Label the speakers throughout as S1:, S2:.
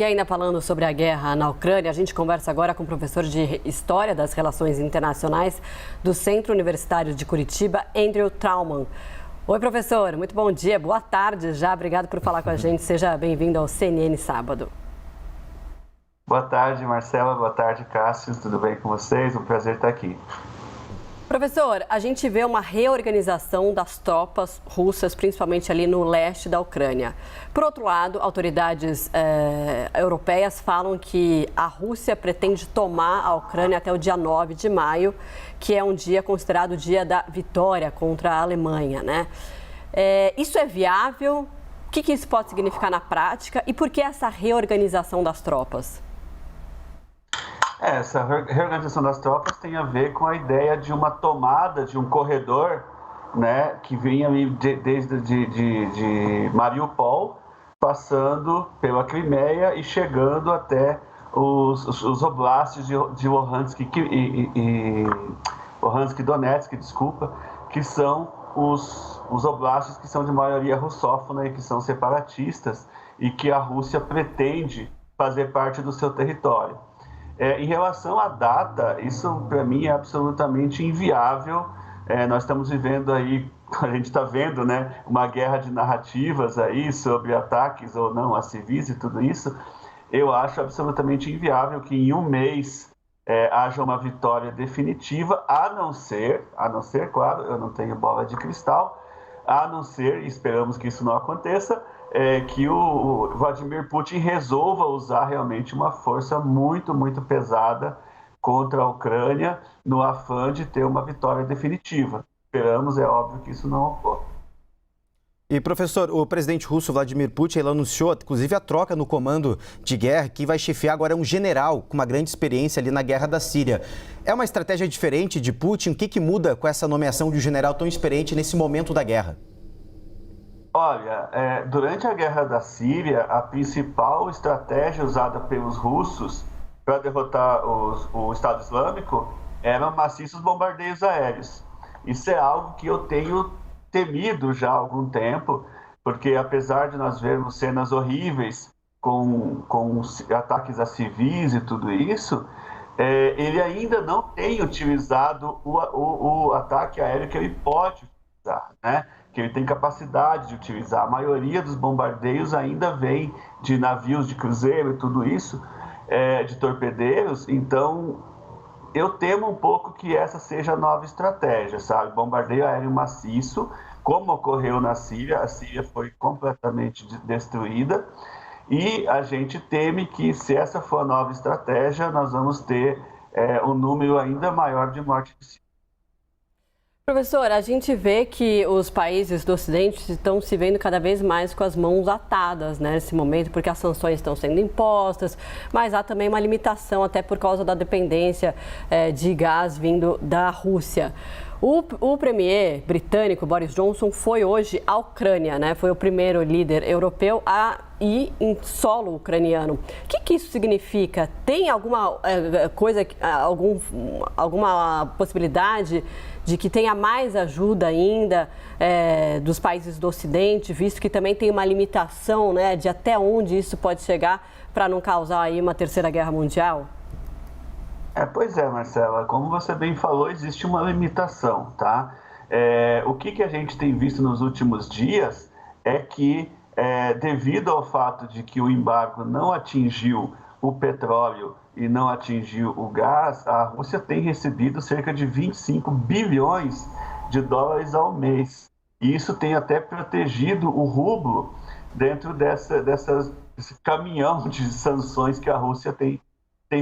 S1: E ainda falando sobre a guerra na Ucrânia, a gente conversa agora com o professor de História das Relações Internacionais do Centro Universitário de Curitiba, Andrew Trauman. Oi, professor, muito bom dia, boa tarde já, obrigado por falar com a gente, seja bem-vindo ao CNN Sábado.
S2: Boa tarde, Marcela, boa tarde, Cássio, tudo bem com vocês? Um prazer estar aqui.
S1: Professor, a gente vê uma reorganização das tropas russas, principalmente ali no leste da Ucrânia. Por outro lado, autoridades europeias falam que a Rússia pretende tomar a Ucrânia até o dia 9 de maio, que é um dia considerado o dia da vitória contra a Alemanha, né? Isso é viável? O que isso pode significar na prática? E por que essa reorganização das tropas?
S2: Essa reorganização das tropas tem a ver com a ideia de uma tomada de um corredor, né, que vinha desde de Mariupol, passando pela Crimeia e chegando até os oblastes de Luhansk e Donetsk, desculpa, que são os oblastes que são de maioria russófona e que são separatistas e que a Rússia pretende fazer parte do seu território. Em relação à data, isso para mim é absolutamente inviável. Nós estamos vivendo aí, a gente está vendo, né, uma guerra de narrativas aí sobre ataques ou não a civis e tudo isso. Eu acho absolutamente inviável que em um mês haja uma vitória definitiva, a não ser, claro, eu não tenho bola de cristal, a não ser, e esperamos que isso não aconteça, que o Vladimir Putin resolva usar realmente uma força muito, muito pesada contra a Ucrânia no afã de ter uma vitória definitiva. Esperamos, é óbvio, que isso não ocorra.
S3: E, professor, o presidente russo Vladimir Putin ele anunciou, inclusive, a troca no comando de guerra, que vai chefiar agora um general com uma grande experiência ali na guerra da Síria. É uma estratégia diferente de Putin? O que muda com essa nomeação de um general tão experiente nesse momento da guerra?
S2: Olha, durante a guerra da Síria, a principal estratégia usada pelos russos para derrotar o Estado Islâmico eram maciços bombardeios aéreos. Isso é algo que eu tenho temido já há algum tempo, porque apesar de nós vermos cenas horríveis com ataques a civis e tudo isso, ele ainda não tem utilizado o ataque aéreo que ele pode utilizar, né? Que ele tem capacidade de utilizar. A maioria dos bombardeios ainda vem de navios de cruzeiro e tudo isso, de torpedeiros. Então, eu temo um pouco que essa seja a nova estratégia, sabe? Bombardeio aéreo maciço, como ocorreu na Síria. A Síria foi completamente destruída e a gente teme que, se essa for a nova estratégia, nós vamos ter um número ainda maior de mortes de civis.
S1: Professor, a gente vê que os países do Ocidente estão se vendo cada vez mais com as mãos atadas, né, nesse momento, porque as sanções estão sendo impostas, mas há também uma limitação, até por causa da dependência de gás vindo da Rússia. O premier britânico, Boris Johnson, foi hoje à Ucrânia, né? Foi o primeiro líder europeu a ir em solo ucraniano. O que isso significa? Tem alguma coisa, alguma possibilidade de que tenha mais ajuda ainda dos países do Ocidente, visto que também tem uma limitação, né, de até onde isso pode chegar para não causar aí uma terceira guerra mundial?
S2: Pois é, Marcela, como você bem falou, existe uma limitação, tá? O que a gente tem visto nos últimos dias é que, devido ao fato de que o embargo não atingiu o petróleo e não atingiu o gás, a Rússia tem recebido cerca de 25 bilhões de dólares ao mês. E isso tem até protegido o rublo dentro desse caminhão de sanções que a Rússia tem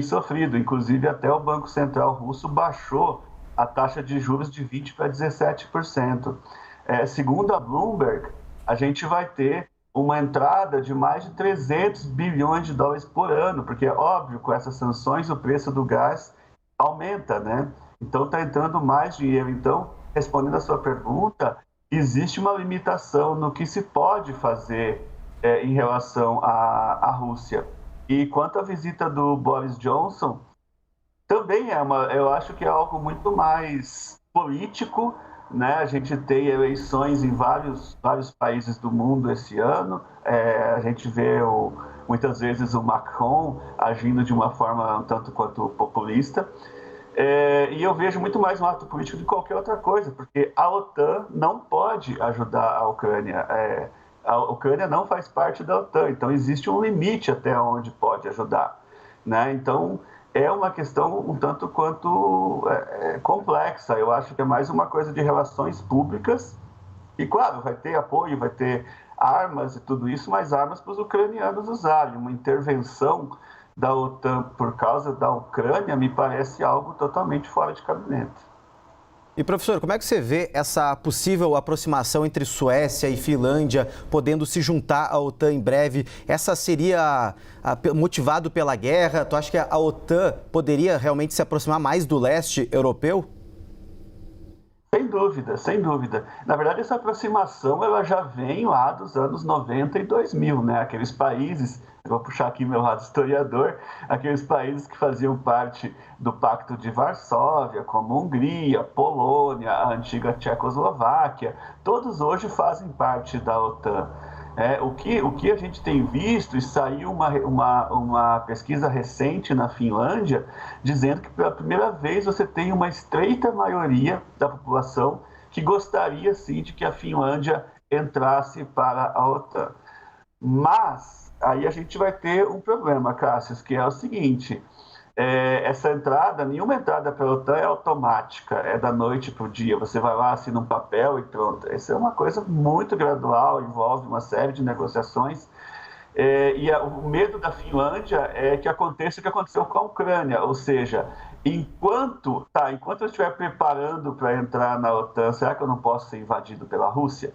S2: sofrido. Inclusive, até o Banco Central russo baixou a taxa de juros de 20% para 17%. Segundo a Bloomberg, a gente vai ter uma entrada de mais de 300 bilhões de dólares por ano, porque é óbvio, com essas sanções, o preço do gás aumenta, né? Então, está entrando mais dinheiro. Então, respondendo a sua pergunta, existe uma limitação no que se pode fazer em relação à Rússia. E quanto à visita do Boris Johnson, também eu acho que é algo muito mais político, né? A gente tem eleições em vários países do mundo esse ano. A gente vê muitas vezes o Macron agindo de uma forma um tanto quanto populista. E eu vejo muito mais um ato político do que qualquer outra coisa, porque a OTAN não pode ajudar a Ucrânia. A Ucrânia não faz parte da OTAN, então existe um limite até onde pode ajudar, né? Então, é uma questão um tanto quanto complexa. Eu acho que é mais uma coisa de relações públicas. E, claro, vai ter apoio, vai ter armas e tudo isso, mas armas para os ucranianos usarem. Uma intervenção da OTAN por causa da Ucrânia me parece algo totalmente fora de cabimento.
S3: E, professor, como é que você vê essa possível aproximação entre Suécia e Finlândia, podendo se juntar à OTAN em breve? Essa seria motivado pela guerra? Tu acha que a OTAN poderia realmente se aproximar mais do leste europeu?
S2: Sem dúvida, sem dúvida. Na verdade, essa aproximação ela já vem lá dos anos 90 e 2000, né? Aqueles países, eu vou puxar aqui meu lado historiador, aqueles países que faziam parte do Pacto de Varsóvia, como Hungria, Polônia, a antiga Tchecoslováquia, todos hoje fazem parte da OTAN. O que a gente tem visto, e saiu uma pesquisa recente na Finlândia, dizendo que pela primeira vez você tem uma estreita maioria da população que gostaria sim de que a Finlândia entrasse para a OTAN. Mas aí a gente vai ter um problema, Cássio, que é o seguinte: essa entrada, nenhuma entrada para a OTAN é automática, é da noite para o dia. Você vai lá, assina um papel e pronto. Isso é uma coisa muito gradual, envolve uma série de negociações. O medo da Finlândia é que aconteça o que aconteceu com a Ucrânia, ou seja, enquanto eu estiver preparando para entrar na OTAN, será que eu não posso ser invadido pela Rússia?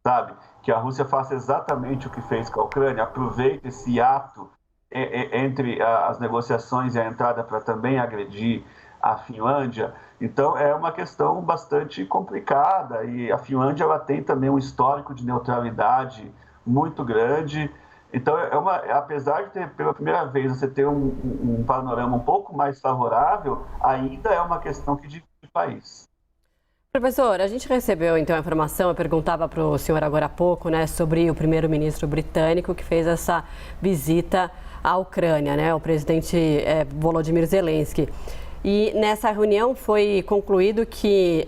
S2: Sabe? Que a Rússia faça exatamente o que fez com a Ucrânia, aproveite esse ato entre as negociações e a entrada para também agredir a Finlândia. Então, é uma questão bastante complicada, e a Finlândia ela tem também um histórico de neutralidade muito grande. Então, apesar de ter, pela primeira vez, você ter um panorama um pouco mais favorável, ainda é uma questão que divide o país.
S1: Professor, a gente recebeu então a informação, eu perguntava para o senhor agora há pouco, né, sobre o primeiro-ministro britânico que fez essa visita à Ucrânia, né, o presidente Volodymyr Zelensky. E nessa reunião foi concluído que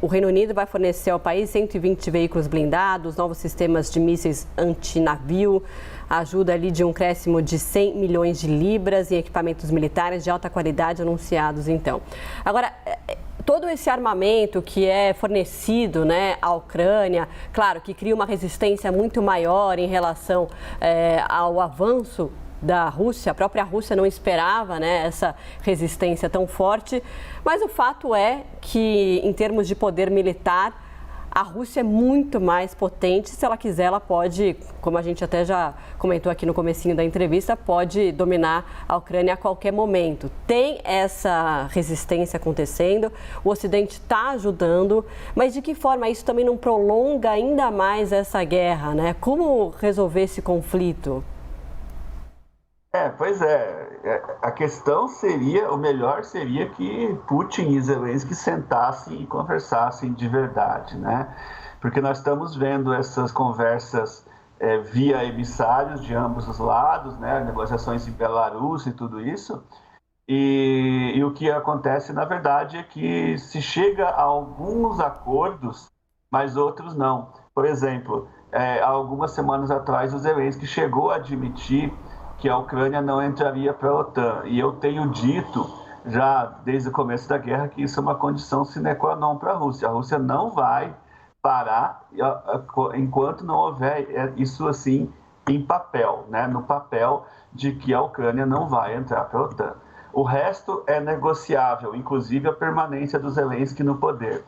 S1: o Reino Unido vai fornecer ao país 120 veículos blindados, novos sistemas de mísseis antinavio, ajuda ali de um acréscimo de 100 milhões de libras em equipamentos militares de alta qualidade anunciados então. Agora, todo esse armamento que é fornecido, né, à Ucrânia, claro que cria uma resistência muito maior em relação ao avanço da Rússia. A própria Rússia não esperava, né, essa resistência tão forte, mas o fato é que, em termos de poder militar, a Rússia é muito mais potente. Se ela quiser, ela pode, como a gente até já comentou aqui no comecinho da entrevista, pode dominar a Ucrânia a qualquer momento. Tem essa resistência acontecendo, o Ocidente está ajudando, mas de que forma isso também não prolonga ainda mais essa guerra, né? Como resolver esse conflito?
S2: Pois é. A questão seria, o melhor seria que Putin e Zelensky sentassem e conversassem de verdade, né? Porque nós estamos vendo essas conversas via emissários de ambos os lados, né? Negociações em Belarus e tudo isso. E o que acontece, na verdade, é que se chega a alguns acordos, mas outros não. Por exemplo, há algumas semanas atrás, o Zelensky chegou a admitir que a Ucrânia não entraria para a OTAN. E eu tenho dito, já desde o começo da guerra, que isso é uma condição sine qua non para a Rússia. A Rússia não vai parar enquanto não houver isso assim em papel, né? No papel de que a Ucrânia não vai entrar para a OTAN. O resto é negociável, inclusive a permanência do Zelensky no poder.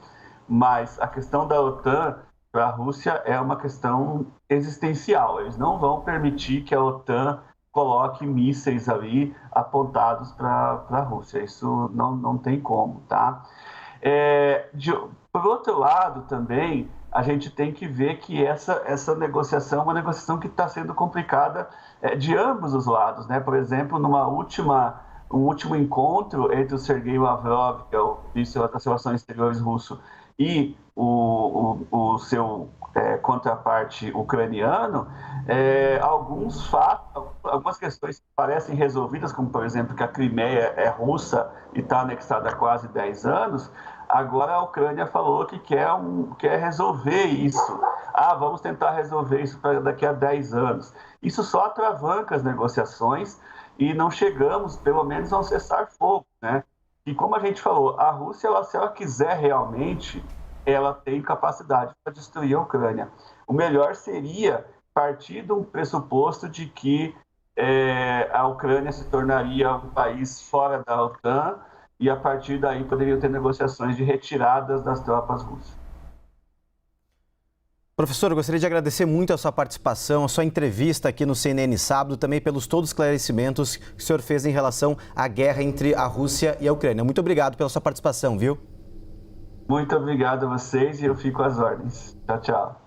S2: Mas a questão da OTAN para a Rússia é uma questão existencial. Eles não vão permitir que a OTAN coloque mísseis ali apontados para a Rússia. Isso não tem como, tá? Por outro lado, também, a gente tem que ver que essa negociação é uma negociação que está sendo complicada de ambos os lados, né? Por exemplo, um último encontro entre o Sergei Lavrov, que é o ministro das Relações Exteriores russo, e o seu contraparte ucraniano, algumas questões que parecem resolvidas, como, por exemplo, que a Crimeia é russa e está anexada há quase 10 anos, agora a Ucrânia falou que quer resolver isso. Vamos tentar resolver isso para daqui a 10 anos. Isso só atravanca as negociações e não chegamos, pelo menos, a um cessar-fogo, né? E como a gente falou, a Rússia, se ela quiser realmente, ela tem capacidade para destruir a Ucrânia. O melhor seria partir de um pressuposto de que a Ucrânia se tornaria um país fora da OTAN e, a partir daí, poderiam ter negociações de retiradas das tropas russas.
S3: Professor, eu gostaria de agradecer muito a sua participação, a sua entrevista aqui no CNN Sábado, também pelos todos os esclarecimentos que o senhor fez em relação à guerra entre a Rússia e a Ucrânia. Muito obrigado pela sua participação, viu?
S2: Muito obrigado a vocês e eu fico às ordens. Tchau, tchau.